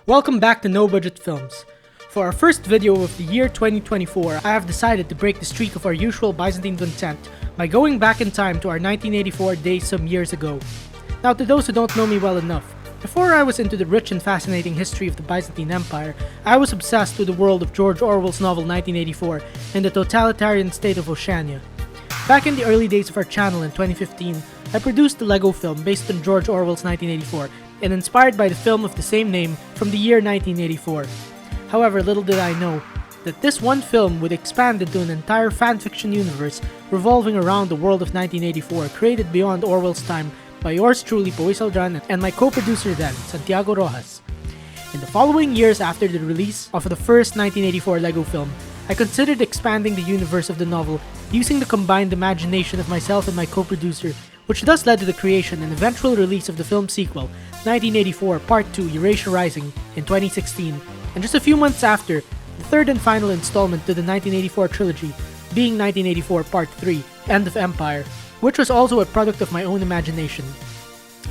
Welcome back to No Budget Films. For our first video of the year 2024, I have decided to break the streak of our usual Byzantine content by going back in time to our 1984 days some years ago. Now, to those who don't know me well enough, before I was into the rich and fascinating history of the Byzantine Empire, I was obsessed with the world of George Orwell's novel 1984 and the totalitarian state of Oceania. Back in the early days of our channel in 2015, I produced the Lego film based on George Orwell's 1984 and inspired by the film of the same name from the year 1984. However, little did I know that this one film would expand into an entire fanfiction universe revolving around the world of 1984 created beyond Orwell's time by yours truly, Poy Saldran, and my co-producer then, Santiago Rojas. In the following years after the release of the first 1984 Lego film, I considered expanding the universe of the novel using the combined imagination of myself and my co-producer, which thus led to the creation and eventual release of the film sequel, 1984 Part 2 Eurasia Rising, in 2016, and just a few months after, the third and final installment to the 1984 trilogy, being 1984 Part 3 End of Empire, which was also a product of my own imagination.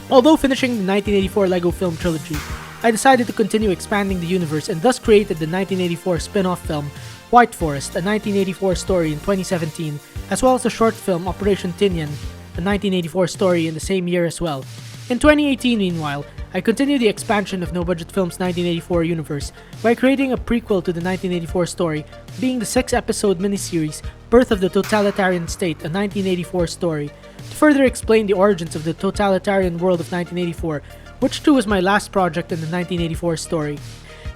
Although finishing the 1984 Lego film trilogy, I decided to continue expanding the universe and thus created the 1984 spin-off film Whiteforest, a 1984 story in 2017, as well as the short film Operation Tinian, a 1984 story in the same year as well. In 2018, meanwhile, I continued the expansion of No Budget Films' 1984 universe by creating a prequel to the 1984 story, being the 6-episode miniseries Birth of the Totalitarian State, a 1984 story, to further explain the origins of the totalitarian world of 1984, which too was my last project in the 1984 story.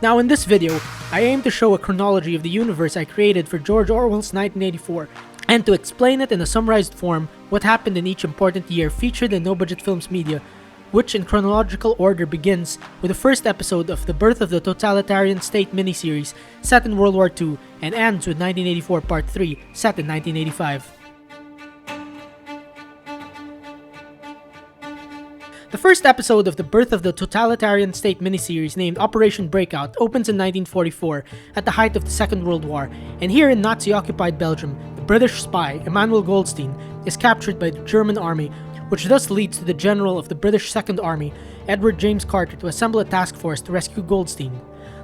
Now in this video, I aim to show a chronology of the universe I created for George Orwell's 1984, and to explain it in a summarized form what happened in each important year featured in No Budget Films media, which in chronological order begins with the first episode of the Birth of the Totalitarian State miniseries set in World War II and ends with 1984 Part 3 set in 1985. The first episode of the Birth of the Totalitarian State miniseries named Operation Breakout opens in 1944 at the height of the Second World War, and here in Nazi-occupied Belgium, the British spy, Emmanuel Goldstein, is captured by the German army, which thus leads to the general of the British Second Army, Edward James Carter, to assemble a task force to rescue Goldstein.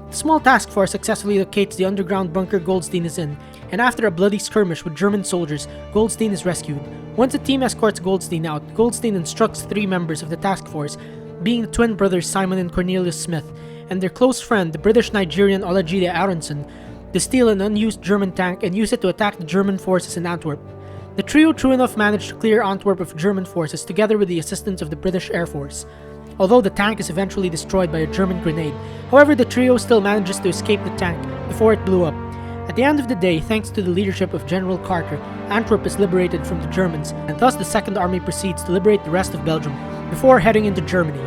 The small task force successfully locates the underground bunker Goldstein is in, and after a bloody skirmish with German soldiers, Goldstein is rescued. Once the team escorts Goldstein out, Goldstein instructs 3 members of the task force, being the twin brothers Simon and Cornelius Smith, and their close friend, the British-Nigerian Olajide Aronson, to steal an unused German tank and use it to attack the German forces in Antwerp. The trio true enough managed to clear Antwerp of German forces together with the assistance of the British Air Force, although the tank is eventually destroyed by a German grenade. However, the trio still manages to escape the tank before it blew up. At the end of the day, thanks to the leadership of General Carter, Antwerp is liberated from the Germans, and thus the Second Army proceeds to liberate the rest of Belgium before heading into Germany.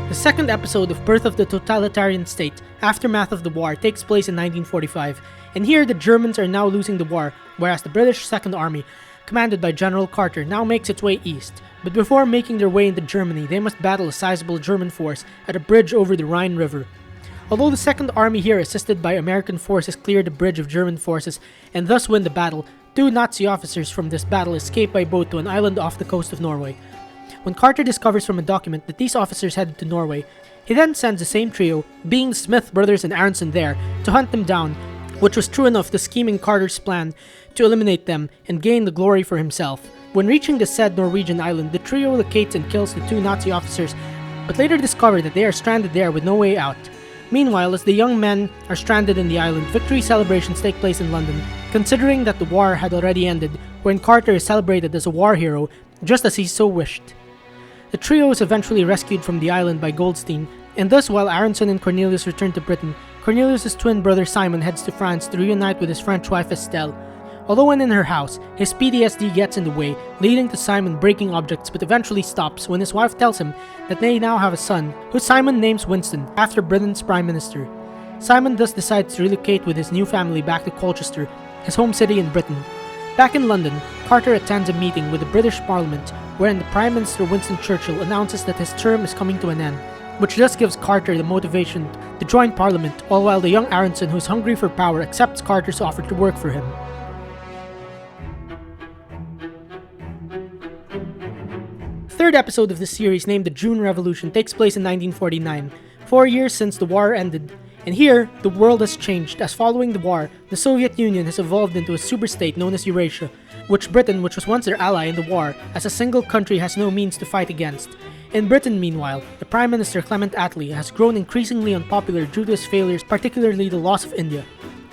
The second episode of Birth of the Totalitarian State, Aftermath of the War, takes place in 1945, and here the Germans are now losing the war, whereas the British Second Army, commanded by General Carter, now makes its way east. But before making their way into Germany, they must battle a sizable German force at a bridge over the Rhine River. Although the Second Army here, assisted by American forces, clear the bridge of German forces and thus win the battle, 2 Nazi officers from this battle escape by boat to an island off the coast of Norway. When Carter discovers from a document that these officers headed to Norway, he then sends the same trio, being the Smith brothers and Aronson there, to hunt them down, which was true enough to scheming Carter's plan to eliminate them and gain the glory for himself. When reaching the said Norwegian island, the trio locates and kills the 2 Nazi officers, but later discover that they are stranded there with no way out. Meanwhile, as the young men are stranded in the island, victory celebrations take place in London, considering that the war had already ended, wherein Carter is celebrated as a war hero, just as he so wished. The trio is eventually rescued from the island by Goldstein, and thus while Aronson and Cornelius return to Britain, Cornelius' twin brother Simon heads to France to reunite with his French wife Estelle. Although when in her house, his PTSD gets in the way, leading to Simon breaking objects but eventually stops when his wife tells him that they now have a son, who Simon names Winston, after Britain's Prime Minister. Simon thus decides to relocate with his new family back to Colchester, his home city in Britain. Back in London, Carter attends a meeting with the British Parliament, wherein the Prime Minister Winston Churchill announces that his term is coming to an end, which thus gives Carter the motivation to join Parliament, all while the young Aronson, who is hungry for power, accepts Carter's offer to work for him. third episode of this series, named The June Revolution, takes place in 1949, 4 years since the war ended. And here, the world has changed, as following the war, the Soviet Union has evolved into a superstate known as Eurasia, which Britain, which was once their ally in the war, as a single country has no means to fight against. In Britain, meanwhile, the Prime Minister Clement Attlee has grown increasingly unpopular due to his failures, particularly the loss of India.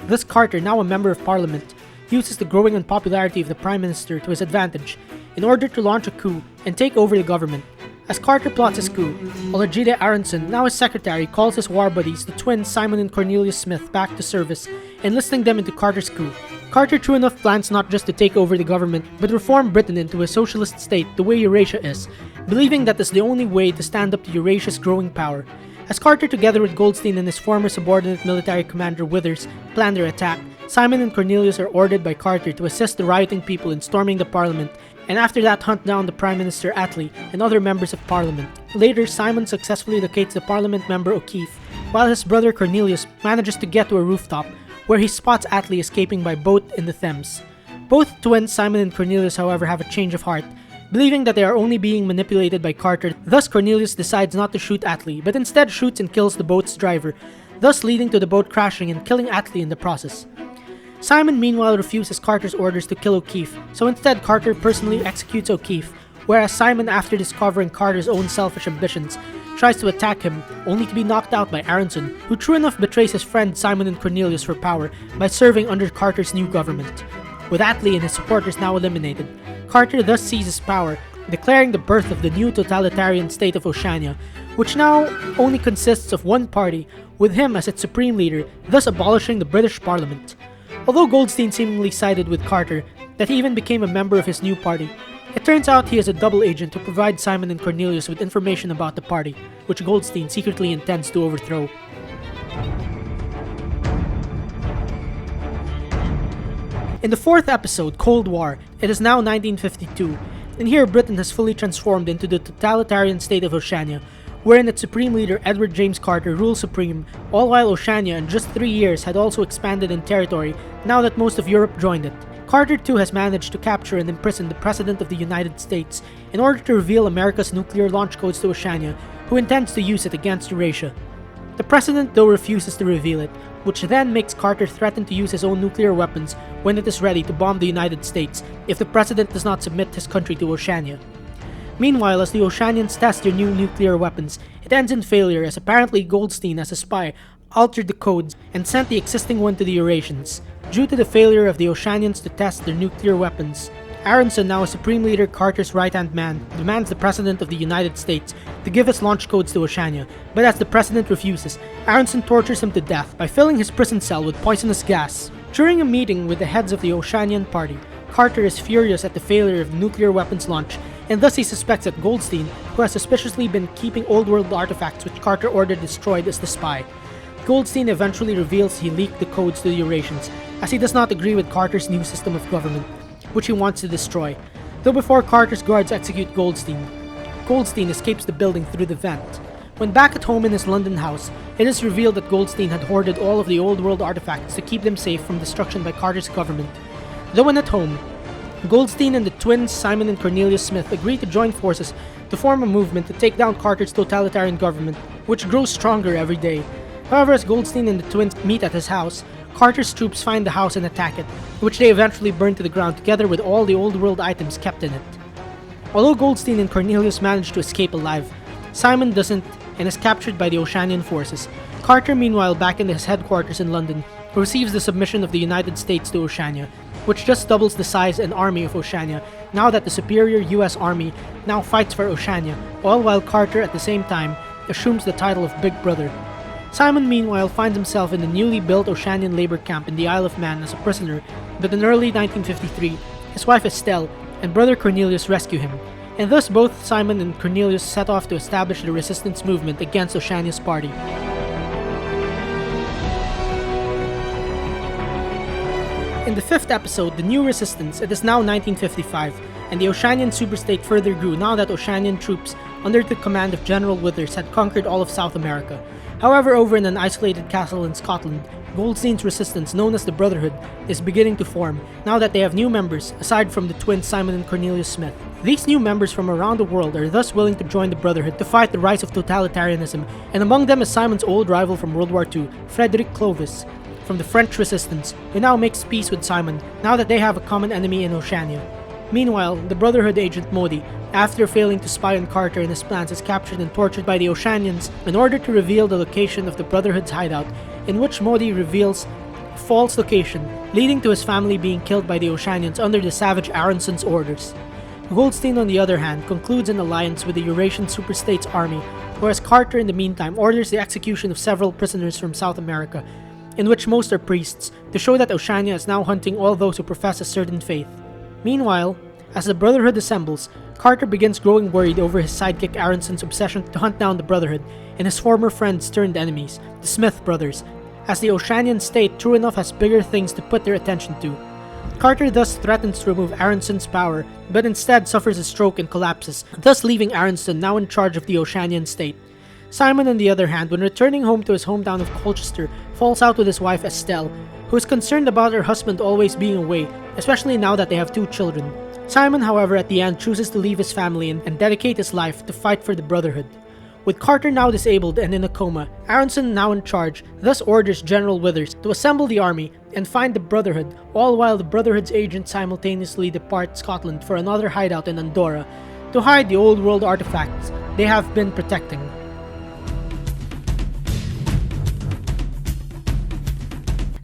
Thus Carter, now a member of parliament, uses the growing unpopularity of the Prime Minister to his advantage in order to launch a coup and take over the government. As Carter plots his coup, Olajide Aronson, now his secretary, calls his war buddies, the twins Simon and Cornelius Smith, back to service, enlisting them into Carter's coup. Carter, true enough, plans not just to take over the government, but reform Britain into a socialist state the way Eurasia is, believing that is the only way to stand up to Eurasia's growing power. As Carter, together with Goldstein and his former subordinate military commander Withers, plan their attack, Simon and Cornelius are ordered by Carter to assist the rioting people in storming the parliament, and after that hunt down the Prime Minister Attlee and other members of parliament. Later, Simon successfully locates the parliament member O'Keefe, while his brother Cornelius manages to get to a rooftop, where he spots Attlee escaping by boat in the Thames. Both twins, Simon and Cornelius, however, have a change of heart, believing that they are only being manipulated by Carter. Thus, Cornelius decides not to shoot Attlee, but instead shoots and kills the boat's driver, thus leading to the boat crashing and killing Attlee in the process. Simon, meanwhile, refuses Carter's orders to kill O'Keefe, so instead Carter personally executes O'Keefe, whereas Simon, after discovering Carter's own selfish ambitions, tries to attack him, only to be knocked out by Aronson, who true enough betrays his friend Simon and Cornelius for power by serving under Carter's new government. With Attlee and his supporters now eliminated, Carter thus seizes power, declaring the birth of the new totalitarian state of Oceania, which now only consists of one party, with him as its supreme leader, thus abolishing the British Parliament. Although Goldstein seemingly sided with Carter, that he even became a member of his new party, it turns out he is a double agent to provide Simon and Cornelius with information about the party, which Goldstein secretly intends to overthrow. In the fourth episode, Cold War, it is now 1952, and here Britain has fully transformed into the totalitarian state of Oceania, wherein its supreme leader Edward James Carter rules supreme, all while Oceania in just 3 years had also expanded in territory now that most of Europe joined it. Carter too has managed to capture and imprison the President of the United States in order to reveal America's nuclear launch codes to Oceania, who intends to use it against Eurasia. The President though refuses to reveal it, which then makes Carter threaten to use his own nuclear weapons when it is ready to bomb the United States if the President does not submit his country to Oceania. Meanwhile, as the Oceanians test their new nuclear weapons, it ends in failure as apparently Goldstein, as a spy, altered the codes and sent the existing one to the Eurasians. Due to the failure of the Oceanians to test their nuclear weapons, Aronson, now a Supreme Leader Carter's right-hand man, demands the President of the United States to give his launch codes to Oceania, but as the President refuses, Aronson tortures him to death by filling his prison cell with poisonous gas. During a meeting with the heads of the Oceanian party, Carter is furious at the failure of nuclear weapons launch, and thus he suspects that Goldstein, who has suspiciously been keeping old world artifacts which Carter ordered destroyed, is the spy. Goldstein eventually reveals he leaked the codes to the Eurasians, as he does not agree with Carter's new system of government, which he wants to destroy. Though before Carter's guards execute Goldstein, Goldstein escapes the building through the vent. When back at home in his London house, it is revealed that Goldstein had hoarded all of the old world artifacts to keep them safe from destruction by Carter's government. Though when at home, Goldstein and the twins Simon and Cornelius Smith agree to join forces to form a movement to take down Carter's totalitarian government, which grows stronger every day. However, as Goldstein and the twins meet at his house, Carter's troops find the house and attack it, which they eventually burn to the ground together with all the old world items kept in it. Although Goldstein and Cornelius manage to escape alive, Simon doesn't and is captured by the Oceanian forces. Carter, meanwhile, back in his headquarters in London, receives the submission of the United States to Oceania, which just doubles the size and army of Oceania now that the superior US Army now fights for Oceania, all while Carter at the same time assumes the title of Big Brother. Simon, meanwhile, finds himself in the newly built Oceanian labor camp in the Isle of Man as a prisoner, but in early 1953, his wife Estelle and brother Cornelius rescue him, and thus both Simon and Cornelius set off to establish the resistance movement against Oceania's party. In the fifth episode, The New Resistance, it is now 1955, and the Oceanian superstate further grew now that Oceanian troops under the command of General Withers had conquered all of South America. However, over in an isolated castle in Scotland, Goldstein's resistance, known as the Brotherhood, is beginning to form now that they have new members aside from the twins Simon and Cornelius Smith. These new members from around the world are thus willing to join the Brotherhood to fight the rise of totalitarianism, and among them is Simon's old rival from World War II, Frederick Clovis, from the French resistance, who now makes peace with Simon now that they have a common enemy in Oceania. Meanwhile, the Brotherhood agent Modi, after failing to spy on Carter and his plans, is captured and tortured by the Oceanians in order to reveal the location of the Brotherhood's hideout, in which Modi reveals a false location, leading to his family being killed by the Oceanians under the savage Aronson's orders. Goldstein, on the other hand, concludes an alliance with the Eurasian superstate's army, whereas Carter, in the meantime, orders the execution of several prisoners from South America, in which most are priests, to show that Oceania is now hunting all those who profess a certain faith. Meanwhile, as the Brotherhood assembles, Carter begins growing worried over his sidekick Aronson's obsession to hunt down the Brotherhood and his former friends turned enemies, the Smith brothers, as the Oceanian state true enough has bigger things to put their attention to. Carter thus threatens to remove Aronson's power, but instead suffers a stroke and collapses, thus leaving Aronson now in charge of the Oceanian state. Simon, on the other hand, when returning home to his hometown of Colchester, falls out with his wife Estelle, who is concerned about her husband always being away, especially now that they have 2 children. Simon, however, at the end chooses to leave his family and dedicate his life to fight for the Brotherhood. With Carter now disabled and in a coma, Aronson now in charge, thus orders General Withers to assemble the army and find the Brotherhood, all while the Brotherhood's agents simultaneously depart Scotland for another hideout in Andorra to hide the old world artifacts they have been protecting.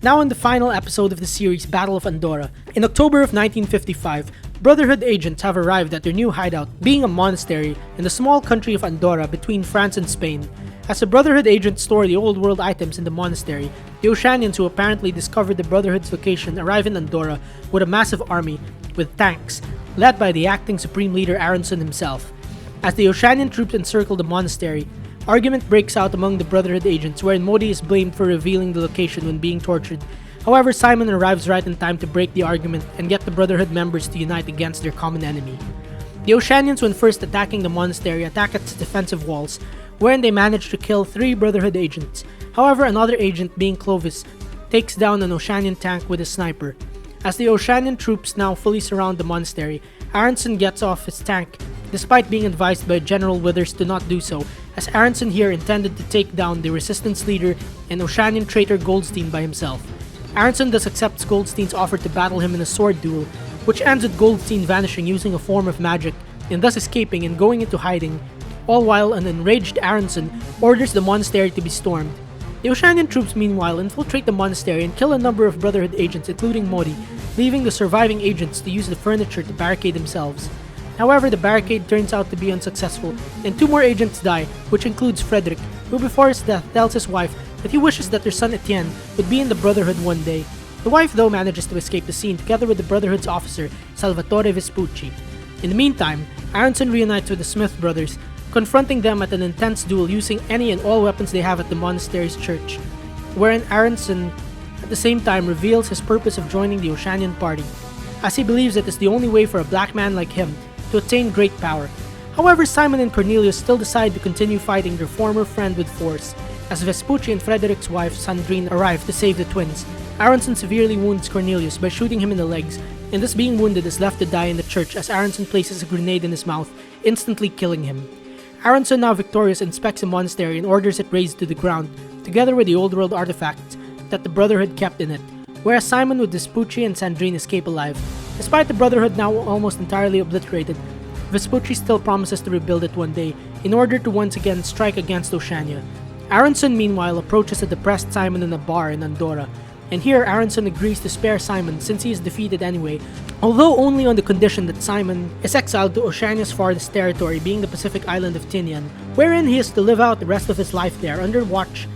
Now in the final episode of the series Battle of Andorra, in October of 1955, Brotherhood agents have arrived at their new hideout, being a monastery in the small country of Andorra between France and Spain. As the Brotherhood agents store the old world items in the monastery, the Oceanians, who apparently discovered the Brotherhood's location, arrive in Andorra with a massive army with tanks, led by the acting supreme leader Aronson himself. As the Oceanian troops encircle the monastery, argument breaks out among the Brotherhood agents wherein Modi is blamed for revealing the location when being tortured. However, Simon arrives right in time to break the argument and get the Brotherhood members to unite against their common enemy. The Oceanians, when first attacking the monastery, attack its defensive walls, wherein they manage to kill 3 Brotherhood agents. However, another agent, being Clovis, takes down an Oceanian tank with a sniper. As the Oceanian troops now fully surround the monastery, Aronson gets off his tank, despite being advised by General Withers to not do so, as Aronson here intended to take down the resistance leader and Oceanian traitor Goldstein by himself. Aronson thus accepts Goldstein's offer to battle him in a sword duel, which ends with Goldstein vanishing using a form of magic and thus escaping and going into hiding, all while an enraged Aronson orders the monastery to be stormed. The Oceanian troops meanwhile infiltrate the monastery and kill a number of Brotherhood agents including Modi, leaving the surviving agents to use the furniture to barricade themselves. However, the barricade turns out to be unsuccessful, and 2 more agents die, which includes Frederick, who before his death tells his wife that he wishes that their son Etienne would be in the Brotherhood one day. The wife though manages to escape the scene together with the Brotherhood's officer, Salvatore Vespucci. In the meantime, Aronson reunites with the Smith brothers, confronting them at an intense duel using any and all weapons they have at the monastery's church, wherein Aronson at the same time reveals his purpose of joining the Oceanian party, as he believes it is the only way for a black man like him to attain great power. However, Simon and Cornelius still decide to continue fighting their former friend with force, as Vespucci and Frederick's wife Sandrine arrive to save the twins. Aronson severely wounds Cornelius by shooting him in the legs, and this being wounded is left to die in the church as Aronson places a grenade in his mouth, instantly killing him. Aronson, now victorious, inspects the monastery and orders it razed to the ground, together with the old world artifacts that the Brotherhood kept in it, whereas Simon with Vespucci and Sandrine escape alive. Despite the Brotherhood now almost entirely obliterated, Vespucci still promises to rebuild it one day in order to once again strike against Oceania. Aronson meanwhile approaches a depressed Simon in a bar in Andorra, and here Aronson agrees to spare Simon since he is defeated anyway, although only on the condition that Simon is exiled to Oceania's farthest territory, being the Pacific island of Tinian, wherein he is to live out the rest of his life there under watch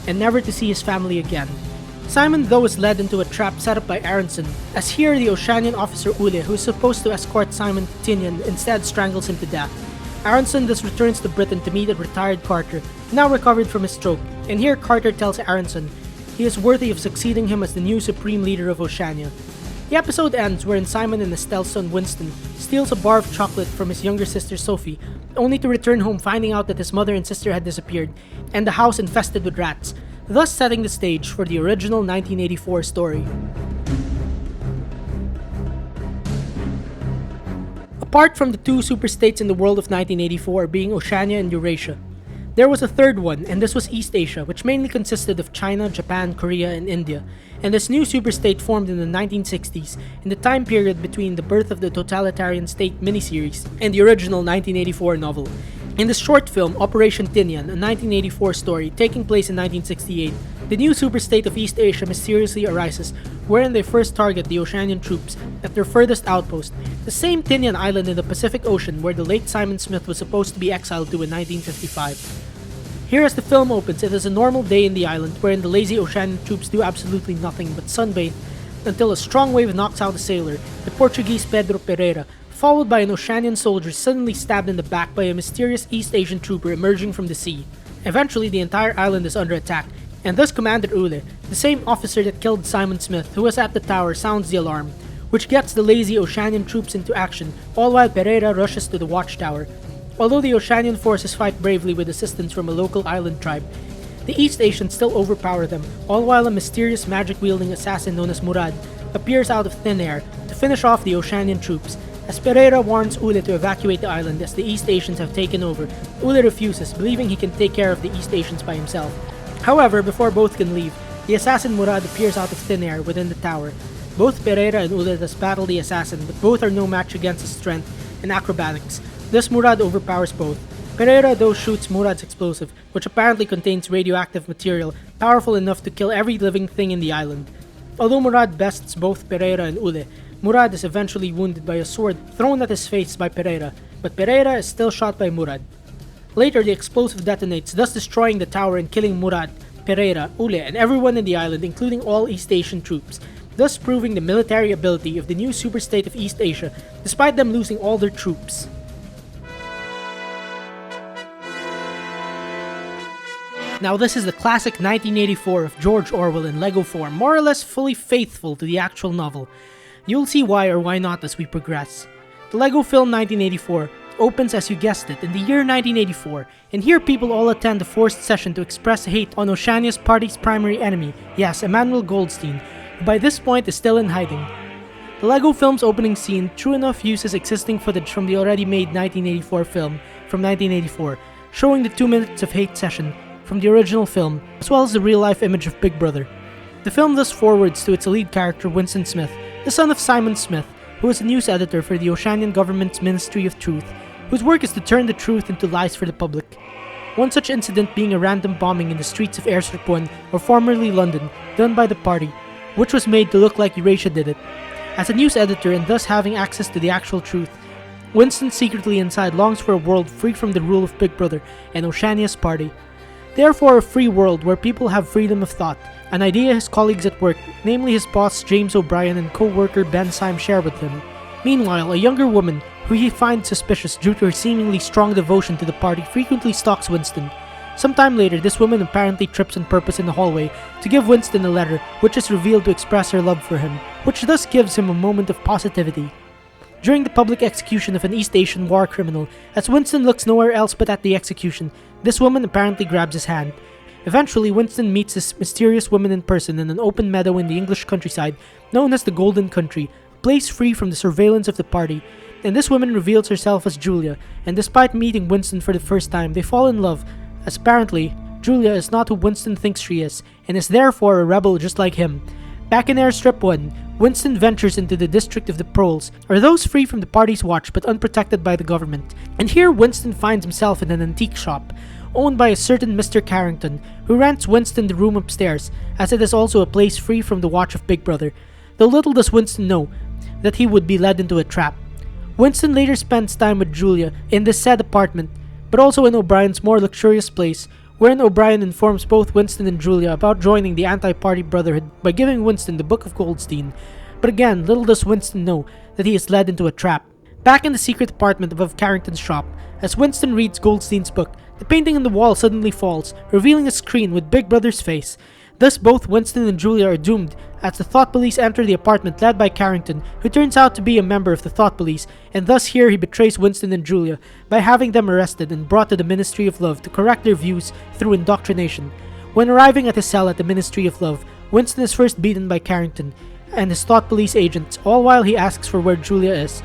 and never to see his family again. Simon though is led into a trap set up by Aronson, as here the Oceanian officer Ule, who is supposed to escort Simon to Tinian, instead strangles him to death. Aronson thus returns to Britain to meet a retired Carter, now recovered from his stroke, and here Carter tells Aronson he is worthy of succeeding him as the new supreme leader of Oceania. The episode ends wherein Simon and Estelle's son Winston steals a bar of chocolate from his younger sister Sophie, only to return home finding out that his mother and sister had disappeared, and the house infested with rats, thus setting the stage for the original 1984 story. Apart from the two superstates in the world of 1984 being Oceania and Eurasia, there was a third one, and this was East Asia, which mainly consisted of China, Japan, Korea, and India, and this new superstate formed in the 1960s, in the time period between the birth of the Totalitarian State miniseries and the original 1984 novel. In the short film Operation Tinian, a 1984 story taking place in 1968, the new superstate of East Asia mysteriously arises, wherein they first target the Oceanian troops at their furthest outpost, the same Tinian island in the Pacific Ocean where the late Simon Smith was supposed to be exiled to in 1955. Here as the film opens, it is a normal day in the island wherein the lazy Oceanian troops do absolutely nothing but sunbathe until a strong wave knocks out a sailor, the Portuguese Pedro Pereira, followed by an Oceanian soldier suddenly stabbed in the back by a mysterious East Asian trooper emerging from the sea. Eventually, the entire island is under attack, and thus Commander Ule, the same officer that killed Simon Smith, who was at the tower, sounds the alarm, which gets the lazy Oceanian troops into action, all while Pereira rushes to the watchtower. Although the Oceanian forces fight bravely with assistance from a local island tribe, the East Asians still overpower them, all while a mysterious magic-wielding assassin known as Murad appears out of thin air to finish off the Oceanian troops. As Pereira warns Ule to evacuate the island as the East Asians have taken over, Ule refuses, believing he can take care of the East Asians by himself. However, before both can leave, the assassin Murad appears out of thin air within the tower. Both Pereira and Ule thus battle the assassin, but both are no match against his strength and acrobatics. Thus Murad overpowers both. Pereira though shoots Murad's explosive, which apparently contains radioactive material powerful enough to kill every living thing in the island. Although Murad bests both Pereira and Ule, Murad is eventually wounded by a sword thrown at his face by Pereira, but Pereira is still shot by Murad. Later, the explosive detonates, thus destroying the tower and killing Murad, Pereira, Ule, and everyone in the island, including all East Asian troops, thus proving the military ability of the new superstate of East Asia, despite them losing all their troops. Now this is the classic 1984 of George Orwell in Lego form, more or less fully faithful to the actual novel. You'll see why or why not as we progress. The Lego film 1984 opens, as you guessed it, in the year 1984, and here people all attend a forced session to express hate on Oceania's party's primary enemy, yes, Emmanuel Goldstein, who by this point is still in hiding. The Lego film's opening scene true enough uses existing footage from the already made 1984 film from 1984, showing the 2 minutes of hate session from the original film, as well as the real-life image of Big Brother. The film thus forwards to its lead character Winston Smith, the son of Simon Smith, who is a news editor for the Oceanian government's Ministry of Truth, whose work is to turn the truth into lies for the public. One such incident being a random bombing in the streets of Airstrip 1, or formerly London, done by the party, which was made to look like Eurasia did it. As a news editor and thus having access to the actual truth, Winston secretly inside longs for a world free from the rule of Big Brother and Oceania's party. Therefore, a free world where people have freedom of thought, an idea his colleagues at work, namely his boss James O'Brien and co-worker Ben Syme, share with him. Meanwhile, a younger woman, who he finds suspicious due to her seemingly strong devotion to the party, frequently stalks Winston. Sometime later, this woman apparently trips on purpose in the hallway to give Winston a letter, which is revealed to express her love for him, which thus gives him a moment of positivity. During the public execution of an East Asian war criminal, as Winston looks nowhere else but at the execution, this woman apparently grabs his hand. Eventually, Winston meets this mysterious woman in person in an open meadow in the English countryside, known as the Golden Country, a place free from the surveillance of the party, and this woman reveals herself as Julia, and despite meeting Winston for the first time, they fall in love, as apparently, Julia is not who Winston thinks she is, and is therefore a rebel just like him. Back in Airstrip 1, Winston ventures into the district of the Proles, or those free from the party's watch but unprotected by the government, and here Winston finds himself in an antique shop, owned by a certain Mr. Carrington, who rents Winston the room upstairs, as it is also a place free from the watch of Big Brother, though little does Winston know that he would be led into a trap. Winston later spends time with Julia in this said apartment, but also in O'Brien's more luxurious place, wherein O'Brien informs both Winston and Julia about joining the anti-party brotherhood by giving Winston the Book of Goldstein. But again, little does Winston know that he is led into a trap. Back in the secret apartment above Carrington's shop, as Winston reads Goldstein's book, the painting on the wall suddenly falls, revealing a screen with Big Brother's face. Thus both Winston and Julia are doomed as the Thought Police enter the apartment led by Carrington, who turns out to be a member of the Thought Police, and thus here he betrays Winston and Julia by having them arrested and brought to the Ministry of Love to correct their views through indoctrination. When arriving at his cell at the Ministry of Love, Winston is first beaten by Carrington and his thought police agents, all while he asks for where Julia is.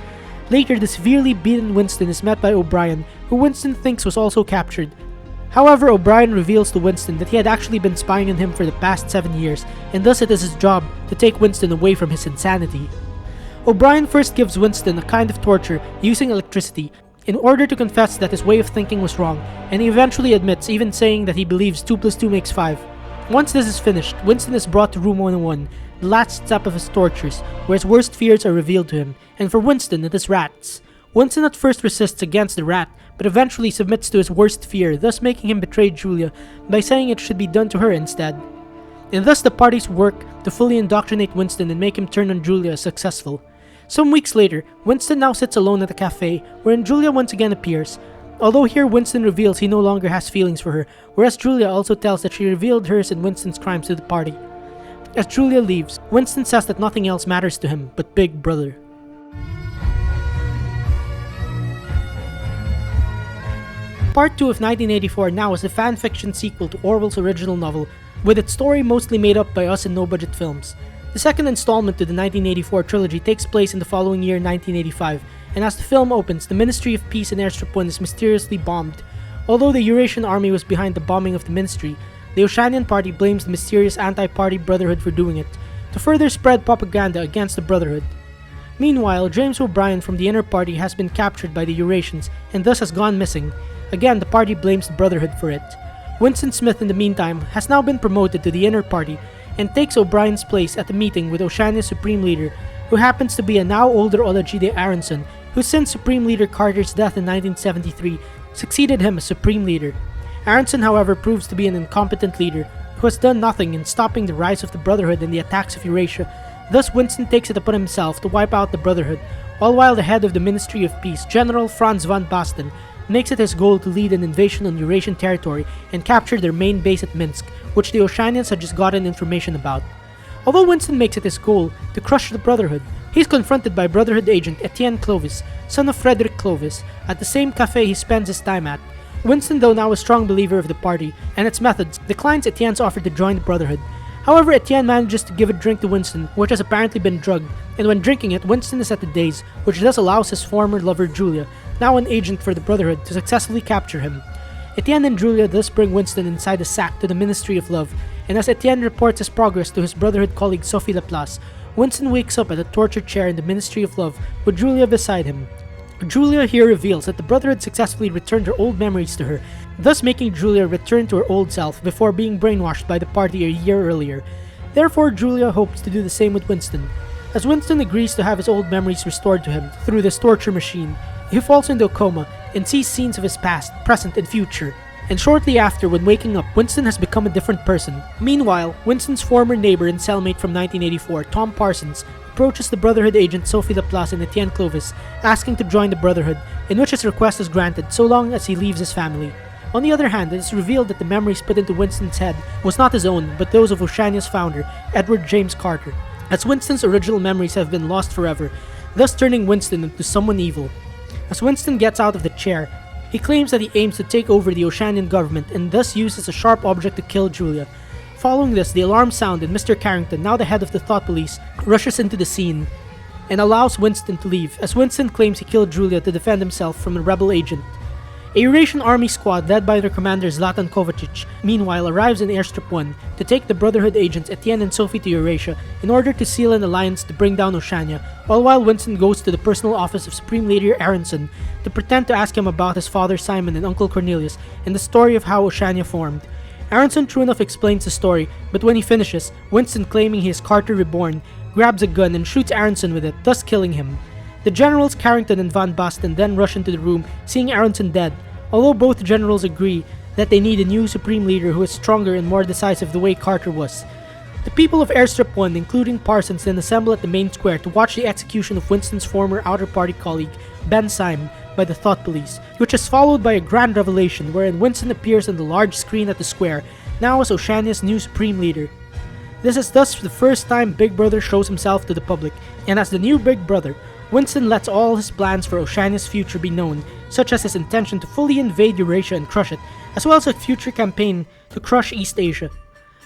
Later, the severely beaten Winston is met by O'Brien, who Winston thinks was also captured. However, O'Brien reveals to Winston that he had actually been spying on him for the past 7 years, and thus it is his job to take Winston away from his insanity. O'Brien first gives Winston a kind of torture using electricity in order to confess that his way of thinking was wrong, and he eventually admits, even saying that he believes 2 plus 2 makes 5. Once this is finished, Winston is brought to Room 101, the last step of his tortures, where his worst fears are revealed to him, and for Winston it is rats. Winston at first resists against the rat, but eventually submits to his worst fear, thus making him betray Julia by saying it should be done to her instead. And thus the parties work to fully indoctrinate Winston and make him turn on Julia as successful. Some weeks later, Winston now sits alone at a cafe, wherein Julia once again appears. Although here Winston reveals he no longer has feelings for her, whereas Julia also tells that she revealed hers and Winston's crimes to the party. As Julia leaves, Winston says that nothing else matters to him but Big Brother. Part 2 of 1984 now is a fan-fiction sequel to Orwell's original novel, with its story mostly made up by us in no-budget films. The second installment to the 1984 trilogy takes place in the following year, 1985, and as the film opens, the Ministry of Peace in Airstrip 1 is mysteriously bombed. Although the Eurasian army was behind the bombing of the ministry, the Oceanian party blames the mysterious anti-party Brotherhood for doing it, to further spread propaganda against the Brotherhood. Meanwhile, James O'Brien from the inner party has been captured by the Eurasians and thus has gone missing. Again, the party blames the Brotherhood for it. Winston Smith, in the meantime, has now been promoted to the inner party and takes O'Brien's place at the meeting with Oceania's Supreme Leader, who happens to be a now older Olajide Aronson, who since Supreme Leader Carter's death in 1973 succeeded him as Supreme Leader. Aronson, however, proves to be an incompetent leader who has done nothing in stopping the rise of the Brotherhood and the attacks of Eurasia. Thus, Winston takes it upon himself to wipe out the Brotherhood, all while the head of the Ministry of Peace, General Franz von Basten, makes it his goal to lead an invasion on Eurasian territory and capture their main base at Minsk, which the Oceanians had just gotten information about. Although Winston makes it his goal to crush the Brotherhood, he is confronted by Brotherhood agent Etienne Clovis, son of Frederick Clovis, at the same cafe he spends his time at. Winston, though now a strong believer of the party and its methods, declines Etienne's offer to join the Brotherhood. However, Etienne manages to give a drink to Winston, which has apparently been drugged, and when drinking it, Winston is at the daze, which thus allows his former lover Julia, now an agent for the Brotherhood, to successfully capture him. Etienne and Julia thus bring Winston inside a sack to the Ministry of Love, and as Etienne reports his progress to his Brotherhood colleague Sophie Laplace, Winston wakes up at a torture chair in the Ministry of Love with Julia beside him. Julia here reveals that the Brotherhood successfully returned her old memories to her, thus making Julia return to her old self before being brainwashed by the party a year earlier. Therefore, Julia hopes to do the same with Winston. As Winston agrees to have his old memories restored to him through this torture machine, he falls into a coma and sees scenes of his past, present, and future. And shortly after, when waking up, Winston has become a different person. Meanwhile, Winston's former neighbor and cellmate from 1984, Tom Parsons, approaches the Brotherhood agent Sophie Laplace and Etienne Clovis, asking to join the Brotherhood, in which his request is granted so long as he leaves his family. On the other hand, it is revealed that the memories put into Winston's head was not his own, but those of Oceania's founder, Edward James Carter, as Winston's original memories have been lost forever, thus turning Winston into someone evil. As Winston gets out of the chair, he claims that he aims to take over the Oceanian government and thus uses a sharp object to kill Julia. Following this, the alarm sound and Mr. Carrington, now the head of the Thought Police, rushes into the scene and allows Winston to leave, as Winston claims he killed Julia to defend himself from a rebel agent. A Eurasian army squad led by their commander Zlatan Kovacic, meanwhile arrives in Airstrip 1 to take the Brotherhood agents Etienne and Sophie to Eurasia in order to seal an alliance to bring down Oceania, all while Winston goes to the personal office of Supreme Leader Aronson to pretend to ask him about his father Simon and Uncle Cornelius and the story of how Oceania formed. Aronson true enough explains the story, but when he finishes, Winston, claiming he is Carter Reborn, grabs a gun and shoots Aronson with it, thus killing him. The generals Carrington and Von Basten then rush into the room, seeing Aronson dead, although both generals agree that they need a new Supreme Leader who is stronger and more decisive the way Carter was. The people of Airstrip 1, including Parsons, then assemble at the main square to watch the execution of Winston's former outer party colleague, Ben Syme, by the Thought Police, which is followed by a grand revelation wherein Winston appears on the large screen at the square, now as Oceania's new Supreme Leader. This is thus the first time Big Brother shows himself to the public, and as the new Big Brother, Winston lets all his plans for Oceania's future be known, such as his intention to fully invade Eurasia and crush it, as well as a future campaign to crush East Asia.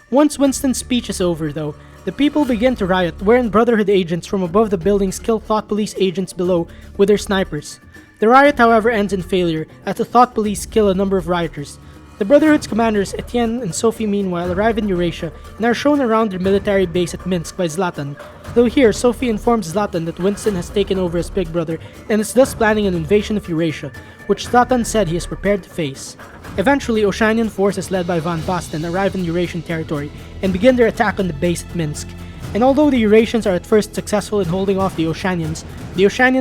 Once Winston's speech is over, though, the people begin to riot, wherein Brotherhood agents from above the buildings kill Thought Police agents below with their snipers. The riot, however, ends in failure, as the Thought Police kill a number of rioters. The Brotherhood's commanders, Etienne and Sophie, meanwhile, arrive in Eurasia and are shown around their military base at Minsk by Zlatan, though here, Sophie informs Zlatan that Winston has taken over as Big Brother and is thus planning an invasion of Eurasia, which Zlatan said he is prepared to face. Eventually, Oceanian forces led by von Basten arrive in Eurasian territory and begin their attack on the base at Minsk. And although the Eurasians are at first successful in holding off the Oceanians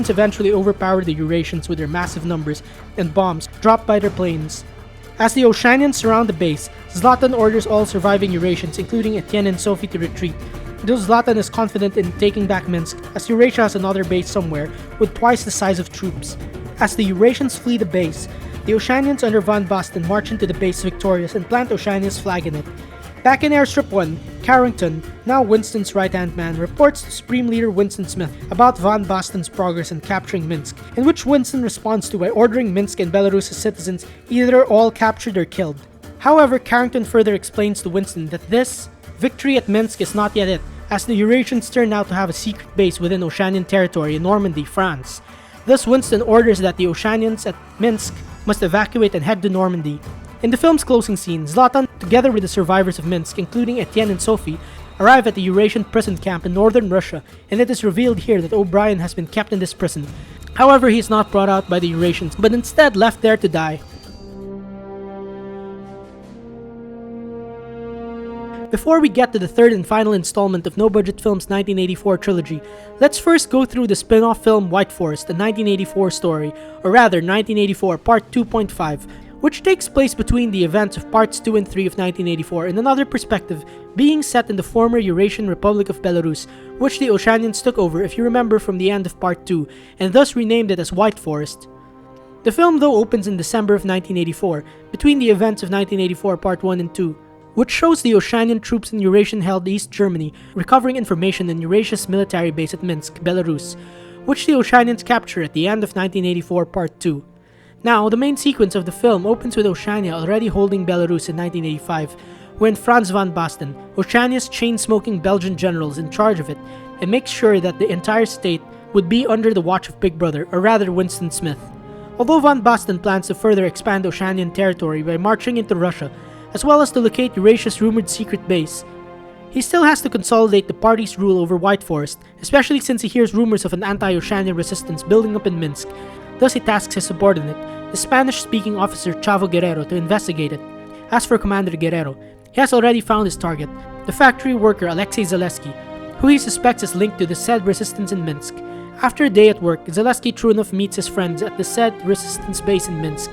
eventually overpower the Eurasians with their massive numbers and bombs dropped by their planes. As the Oceanians surround the base, Zlatan orders all surviving Eurasians, including Etienne and Sophie, to retreat, though Zlatan is confident in taking back Minsk, as Eurasia has another base somewhere with twice the size of troops. As the Eurasians flee the base, the Oceanians under von Basten march into the base victorious and plant Oceania's flag in it. Back in Airstrip 1, Carrington, now Winston's right-hand man, reports to Supreme Leader Winston Smith about von Basten's progress in capturing Minsk, in which Winston responds to by ordering Minsk and Belarus's citizens either all captured or killed. However, Carrington further explains to Winston that this victory at Minsk is not yet it, as the Eurasians turn out to have a secret base within Oceanian territory in Normandy, France. Thus, Winston orders that the Oceanians at Minsk must evacuate and head to Normandy. In the film's closing scene, Zlatan, together with the survivors of Minsk, including Etienne and Sophie, arrive at the Eurasian prison camp in northern Russia, and it is revealed here that O'Brien has been kept in this prison. However, he is not brought out by the Eurasians, but instead left there to die. Before we get to the third and final installment of No Budget Film's 1984 trilogy, let's first go through the spin-off film Whiteforest, a 1984 story, or rather 1984 Part 2.5, which takes place between the events of Parts 2 and 3 of 1984 in another perspective, being set in the former Eurasian Republic of Belarus, which the Oceanians took over if you remember from the end of Part 2, and thus renamed it as Whiteforest. The film though opens in December of 1984, between the events of 1984 Part 1 and 2, which shows the Oceanian troops in Eurasian-held East Germany recovering information in Eurasia's military base at Minsk, Belarus, which the Oceanians capture at the end of 1984 Part 2. Now, the main sequence of the film opens with Oceania already holding Belarus in 1985, when Franz von Basten, Oceania's chain-smoking Belgian general, is in charge of it and makes sure that the entire state would be under the watch of Big Brother, or rather Winston Smith. Although von Basten plans to further expand Oceanian territory by marching into Russia, as well as to locate Eurasia's rumored secret base, he still has to consolidate the party's rule over Whiteforest, especially since he hears rumors of an anti-Oceanian resistance building up in Minsk. Thus he tasks his subordinate, the Spanish-speaking officer Chavo Guerrero, to investigate it. As for Commander Guerrero, he has already found his target, the factory worker Alexei Zaleski, who he suspects is linked to the said resistance in Minsk. After a day at work, Zaleski true enough meets his friends at the said resistance base in Minsk,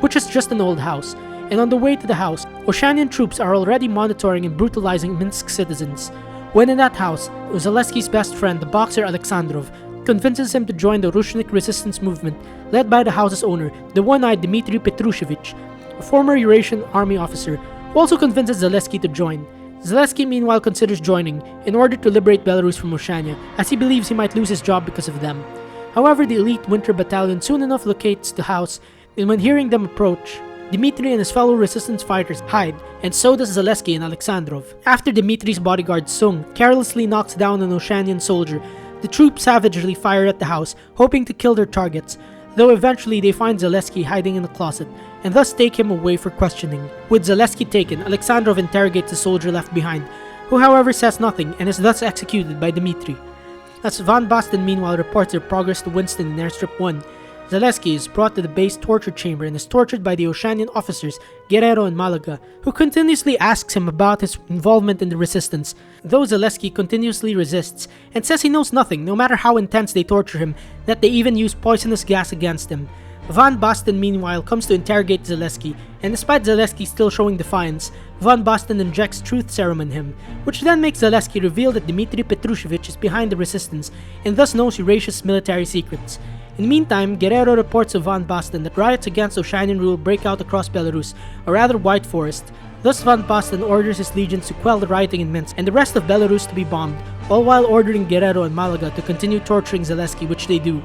which is just an old house, and on the way to the house, Oceanian troops are already monitoring and brutalizing Minsk citizens. When in that house, Zaleski's best friend, the boxer Alexandrov, convinces him to join the Rushnik resistance movement led by the house's owner, the one-eyed Dmitry Petrushevich, a former Eurasian army officer, who also convinces Zaleski to join. Zaleski meanwhile considers joining in order to liberate Belarus from Oceania, as he believes he might lose his job because of them. However, the elite Winter Battalion soon enough locates the house, and when hearing them approach, Dmitry and his fellow resistance fighters hide, and so does Zaleski and Alexandrov. After Dmitry's bodyguard Sung carelessly knocks down an Oceanian soldier, the troops savagely fire at the house, hoping to kill their targets, though eventually they find Zaleski hiding in a closet, and thus take him away for questioning. With Zaleski taken, Alexandrov interrogates the soldier left behind, who however says nothing and is thus executed by Dmitry. As von Basten meanwhile reports their progress to Winston in Airstrip 1, Zaleski is brought to the base torture chamber and is tortured by the Oceanian officers Guerrero and Malaga, who continuously asks him about his involvement in the resistance, though Zaleski continuously resists and says he knows nothing no matter how intense they torture him, that they even use poisonous gas against him. Von Basten meanwhile comes to interrogate Zaleski, and despite Zaleski still showing defiance, von Basten injects truth serum in him, which then makes Zaleski reveal that Dmitry Petrushevich is behind the resistance and thus knows Eurasia's military secrets. In the meantime, Guerrero reports to von Basten that riots against Oceanian rule break out across Belarus, or rather Whiteforest. Thus von Basten orders his legions to quell the rioting in Minsk and the rest of Belarus to be bombed, all while ordering Guerrero and Malaga to continue torturing Zaleski, which they do.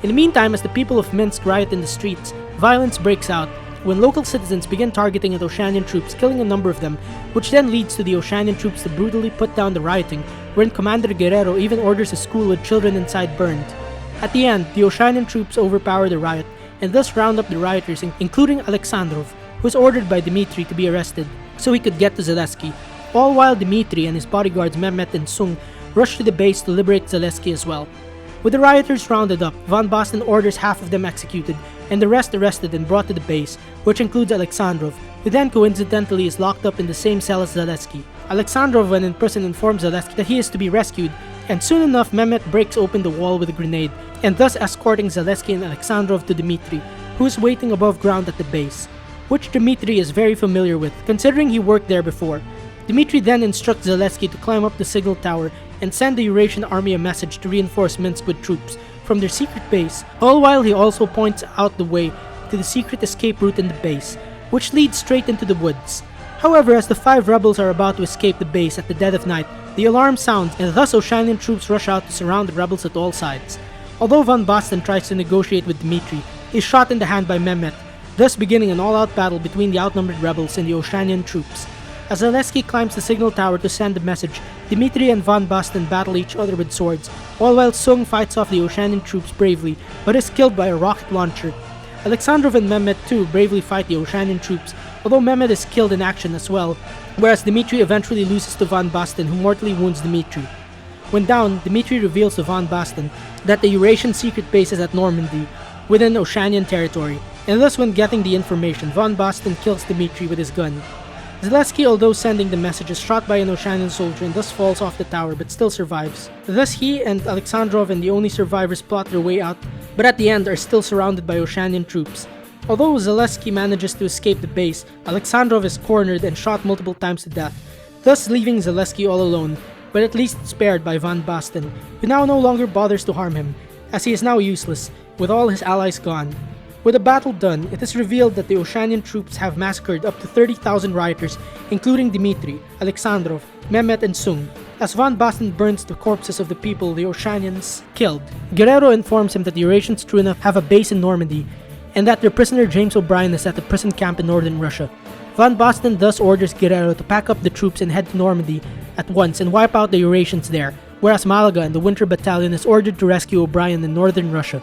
In the meantime, as the people of Minsk riot in the streets, violence breaks out, when local citizens begin targeting at Oceanian troops, killing a number of them, which then leads to the Oceanian troops to brutally put down the rioting, wherein Commander Guerrero even orders a school with children inside burned. At the end, the Oceanian troops overpower the riot, and thus round up the rioters, including Alexandrov, who was ordered by Dmitri to be arrested so he could get to Zaleski, all while Dmitri and his bodyguards Mehmet and Sung rush to the base to liberate Zaleski as well. With the rioters rounded up, von Basten orders half of them executed, and the rest arrested and brought to the base, which includes Alexandrov, who then coincidentally is locked up in the same cell as Zaleski. Alexandrov, when in prison, informs Zaleski that he is to be rescued, and soon enough Mehmet breaks open the wall with a grenade, and thus escorting Zaleski and Alexandrov to Dmitri, who is waiting above ground at the base, which Dmitri is very familiar with, considering he worked there before. Dmitri then instructs Zaleski to climb up the signal tower and send the Eurasian army a message to reinforce Minsk with troops from their secret base, all while he also points out the way to the secret escape route in the base, which leads straight into the woods. However, as the 5 rebels are about to escape the base at the dead of night, the alarm sounds and thus Oceanian troops rush out to surround the rebels at all sides. Although von Basten tries to negotiate with Dmitri, he is shot in the hand by Mehmet, thus beginning an all-out battle between the outnumbered rebels and the Oceanian troops. As Zaleski climbs the signal tower to send a message, Dmitri and von Basten battle each other with swords, all while Sung fights off the Oceanian troops bravely, but is killed by a rocket launcher. Alexandrov and Mehmet too bravely fight the Oceanian troops, although Mehmet is killed in action as well, whereas Dmitri eventually loses to von Basten, who mortally wounds Dmitri. When down, Dmitri reveals to von Basten that the Eurasian secret base is at Normandy, within Oceanian territory, and thus when getting the information, von Basten kills Dmitri with his gun. Zaleski, although sending the message, is shot by an Oceanian soldier and thus falls off the tower but still survives. Thus he and Alexandrov and the only survivors plot their way out, but at the end are still surrounded by Oceanian troops. Although Zaleski manages to escape the base, Alexandrov is cornered and shot multiple times to death, thus leaving Zaleski all alone, but at least spared by von Basten, who now no longer bothers to harm him, as he is now useless, with all his allies gone. With the battle done, it is revealed that the Oceanian troops have massacred up to 30,000 rioters, including Dmitri, Alexandrov, Mehmet and Sung, as von Basten burns the corpses of the people the Oceanians killed. Guerrero informs him that the Eurasians true enough have a base in Normandy, and that their prisoner James O'Brien is at the prison camp in northern Russia. Von Basten thus orders Guerrero to pack up the troops and head to Normandy at once and wipe out the Eurasians there, whereas Malaga and the Winter Battalion is ordered to rescue O'Brien in northern Russia.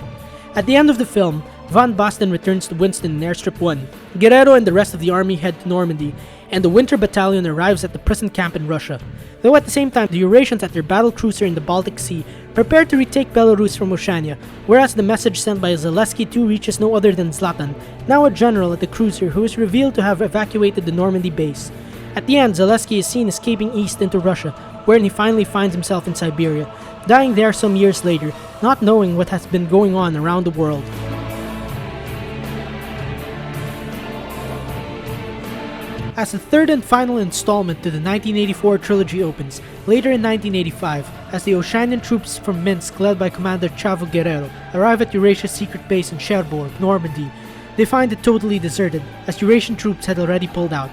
At the end of the film, von Basten returns to Winston in Airstrip 1. Guerrero and the rest of the army head to Normandy, and the Winter Battalion arrives at the prison camp in Russia. Though at the same time, the Eurasians at their battle cruiser in the Baltic Sea prepare to retake Belarus from Oceania, whereas the message sent by Zaleski too reaches no other than Zlatan, now a general at the cruiser who is revealed to have evacuated the Normandy base. At the end, Zaleski is seen escaping east into Russia, wherein he finally finds himself in Siberia, dying there some years later, not knowing what has been going on around the world. As the third and final installment to the 1984 trilogy opens, later in 1985, as the Oceanian troops from Minsk led by Commander Chavo Guerrero arrive at Eurasia's secret base in Cherbourg, Normandy, they find it totally deserted, as Eurasian troops had already pulled out.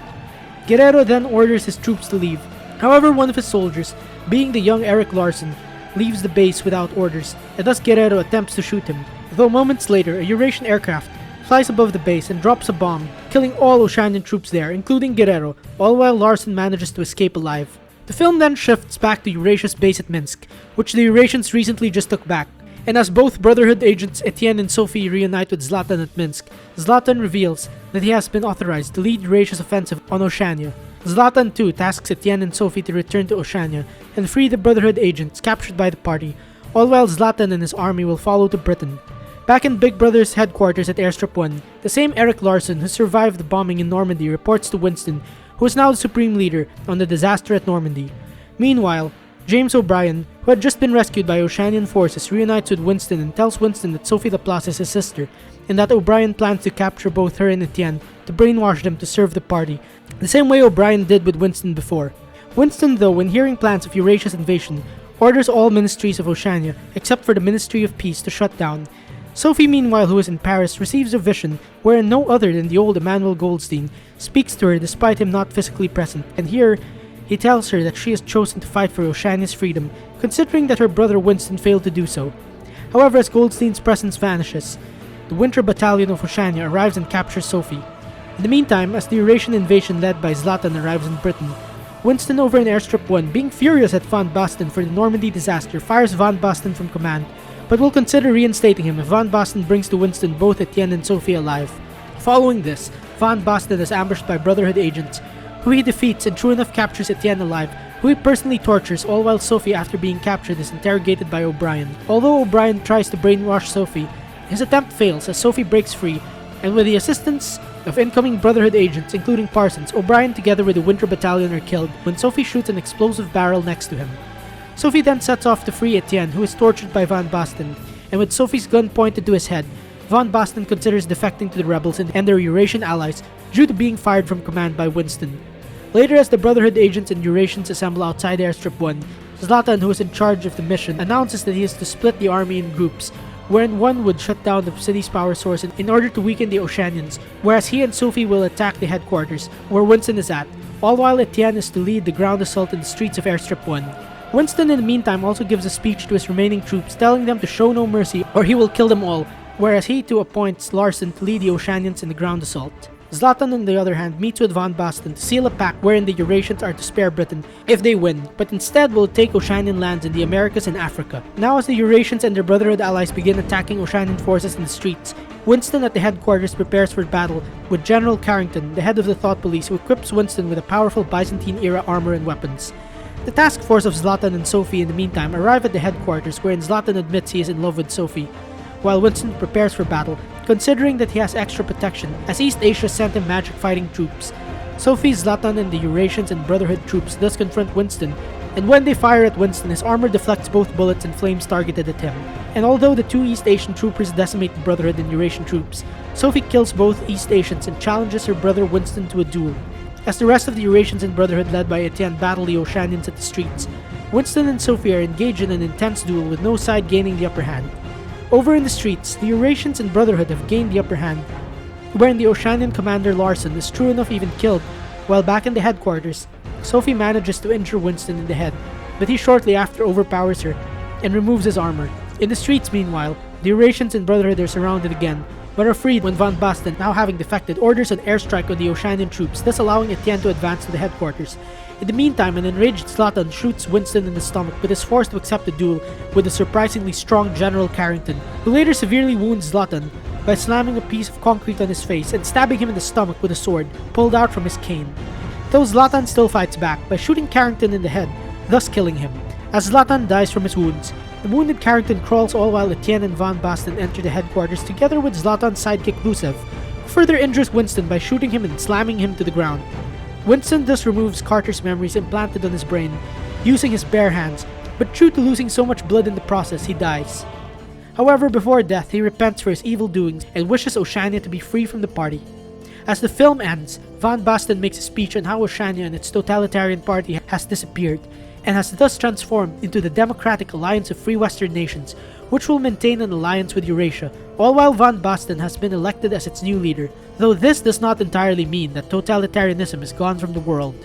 Guerrero then orders his troops to leave. However, one of his soldiers, being the young Eric Larson, leaves the base without orders, and thus Guerrero attempts to shoot him, though moments later a Eurasian aircraft flies above the base and drops a bomb, killing all Oceanian troops there, including Guerrero, all while Larson manages to escape alive. The film then shifts back to Eurasia's base at Minsk, which the Eurasians recently just took back, and as both Brotherhood agents Etienne and Sophie reunite with Zlatan at Minsk, Zlatan reveals that he has been authorized to lead Eurasia's offensive on Oceania. Zlatan too tasks Etienne and Sophie to return to Oceania and free the Brotherhood agents captured by the party, all while Zlatan and his army will follow to Britain. Back in Big Brother's headquarters at Airstrip 1, the same Eric Larson who survived the bombing in Normandy reports to Winston, who is now the supreme leader on the disaster at Normandy. Meanwhile, James O'Brien, who had just been rescued by Oceanian forces, reunites with Winston and tells Winston that Sophie Laplace is his sister, and that O'Brien plans to capture both her and Etienne to brainwash them to serve the party, the same way O'Brien did with Winston before. Winston, though, when hearing plans of Eurasia's invasion, orders all ministries of Oceania, except for the Ministry of Peace, to shut down. Sophie, meanwhile, who is in Paris, receives a vision wherein no other than the old Emmanuel Goldstein speaks to her despite him not physically present, and here, he tells her that she has chosen to fight for Oceania's freedom, considering that her brother Winston failed to do so. However, as Goldstein's presence vanishes, the Winter Battalion of Oceania arrives and captures Sophie. In the meantime, as the Eurasian invasion led by Zlatan arrives in Britain, Winston over in Airstrip 1, being furious at Von Basten for the Normandy disaster, fires Von Basten from command, but will consider reinstating him if Von Basten brings to Winston both Etienne and Sophie alive. Following this, Von Basten is ambushed by Brotherhood agents, who he defeats and true enough captures Etienne alive, who he personally tortures, all while Sophie, after being captured, is interrogated by O'Brien. Although O'Brien tries to brainwash Sophie, his attempt fails as Sophie breaks free, and with the assistance of incoming Brotherhood agents, including Parsons, O'Brien together with the Winter Battalion are killed when Sophie shoots an explosive barrel next to him. Sophie then sets off to free Etienne, who is tortured by Von Basten, and with Sophie's gun pointed to his head, Von Basten considers defecting to the rebels and their Eurasian allies due to being fired from command by Winston. Later, as the Brotherhood agents and Eurasians assemble outside Airstrip 1, Zlatan, who is in charge of the mission, announces that he is to split the army in groups, wherein one would shut down the city's power source in order to weaken the Oceanians, whereas he and Sophie will attack the headquarters, where Winston is at, all while Etienne is to lead the ground assault in the streets of Airstrip 1. Winston in the meantime also gives a speech to his remaining troops telling them to show no mercy or he will kill them all, whereas he too appoints Larsen to lead the Oceanians in the ground assault. Zlatan, on the other hand, meets with Von Basten to seal a pact wherein the Eurasians are to spare Britain if they win, but instead will take Oceanian lands in the Americas and Africa. Now as the Eurasians and their Brotherhood allies begin attacking Oceanian forces in the streets, Winston at the headquarters prepares for battle with General Carrington, the head of the Thought Police, who equips Winston with a powerful Byzantine-era armor and weapons. The task force of Zlatan and Sophie in the meantime arrive at the headquarters wherein Zlatan admits he is in love with Sophie, while Winston prepares for battle, considering that he has extra protection as East Asia sent him magic fighting troops. Sophie, Zlatan, and the Eurasians and Brotherhood troops thus confront Winston, and when they fire at Winston, his armor deflects both bullets and flames targeted at him. And although the two East Asian troopers decimate the Brotherhood and Eurasian troops, Sophie kills both East Asians and challenges her brother Winston to a duel. As the rest of the Eurasians and Brotherhood led by Etienne battle the Oceanians at the streets, Winston and Sophie are engaged in an intense duel with no side gaining the upper hand. Over in the streets, the Eurasians and Brotherhood have gained the upper hand, wherein the Oceanian commander Larsen is true enough even killed, while back in the headquarters, Sophie manages to injure Winston in the head, but he shortly after overpowers her and removes his armor. In the streets, meanwhile, the Eurasians and Brotherhood are surrounded again, but are freed when Von Basten, now having defected, orders an airstrike on the Oceanian troops, thus allowing Etienne to advance to the headquarters. In the meantime, an enraged Zlatan shoots Winston in the stomach but is forced to accept the duel with the surprisingly strong General Carrington, who later severely wounds Zlatan by slamming a piece of concrete on his face and stabbing him in the stomach with a sword pulled out from his cane. Though Zlatan still fights back by shooting Carrington in the head, thus killing him. As Zlatan dies from his wounds, the wounded Carrington crawls all while Etienne and Von Basten enter the headquarters together with Zlatan's sidekick Gusev, who further injures Winston by shooting him and slamming him to the ground. Winston thus removes Carter's memories implanted on his brain, using his bare hands, but due to losing so much blood in the process, he dies. However, before death, he repents for his evil doings and wishes Oceania to be free from the party. As the film ends, Von Basten makes a speech on how Oceania and its totalitarian party has disappeared, and has thus transformed into the Democratic Alliance of Free Western Nations, which will maintain an alliance with Eurasia, all while Von Basten has been elected as its new leader, though this does not entirely mean that totalitarianism is gone from the world.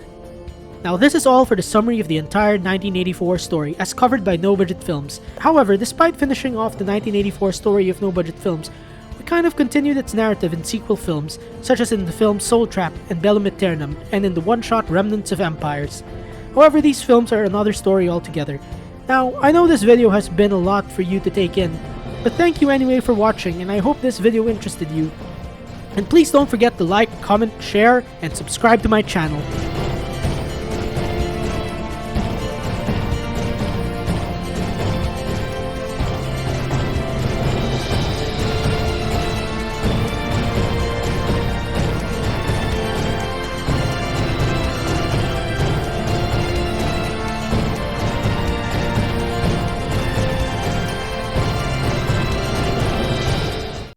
Now this is all for the summary of the entire 1984 story as covered by No Budget Films. However, despite finishing off the 1984 story of No Budget Films, we kind of continued its narrative in sequel films, such as in the film Soul Trap and Bellum Eternum, and in the one-shot Remnants of Empires. However, these films are another story altogether. Now, I know this video has been a lot for you to take in, but thank you anyway for watching, and I hope this video interested you. And please don't forget to like, comment, share, and subscribe to my channel.